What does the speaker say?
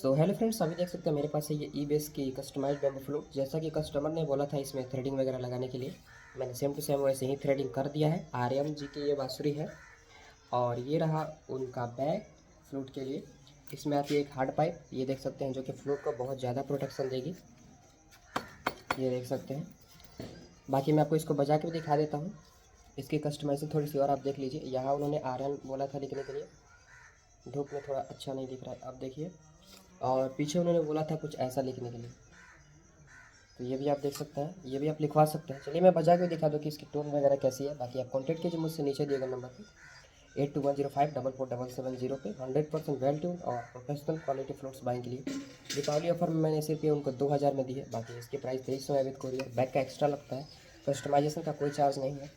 So hello friends, अभी देख सकते हैं मेरे पास है ये ई बेस की कस्टमाइज्ड बैम्बू फ्लूट। जैसा कि कस्टमर ने बोला था इसमें थ्रेडिंग वगैरह लगाने के लिए, मैंने सेम टू सेम वैसे ही थ्रेडिंग कर दिया है। आर्यन जी की ये बांसुरी है और ये रहा उनका बैग फ्लूट के लिए। इसमें आती है एक हार्ड पाइप, ये देख सकते हैं, जो कि फ्लूट को बहुत ज़्यादा प्रोटेक्शन देगी। ये देख सकते हैं। बाकी मैं आपको इसको बजा के भी दिखा देता हूँ। इसकी कस्टमाइजेशन थोड़ी सी और आप देख लीजिए। यहाँ उन्होंने आर्यन बोला था लिखने के लिए, धूप में थोड़ा अच्छा नहीं दिख रहा है, आप देखिए। और पीछे उन्होंने बोला था कुछ ऐसा लिखने के लिए, तो ये भी आप देख सकते हैं, ये भी आप लिखवा सकते हैं। चलिए मैं बजा के दिखा दूँ कि इसकी टोन वगैरह कैसी है। बाकी आप कॉन्टैक्ट कीजिए मुझसे नीचे दिए गए नंबर पे 8210544770 पे। 100% वेल ट्यून और प्रोफेशनल क्वालिटी फ्लूट्स बाइंग के लिए दीपावली ऑफर में मैंने सिर्फ ये उनको 2000 में दी है। बाकी इसकी प्राइस 2300 है विद कोरियर। बैग का एक्स्ट्रा लगता है, कस्टमाइजेशन का कोई चार्ज नहीं है।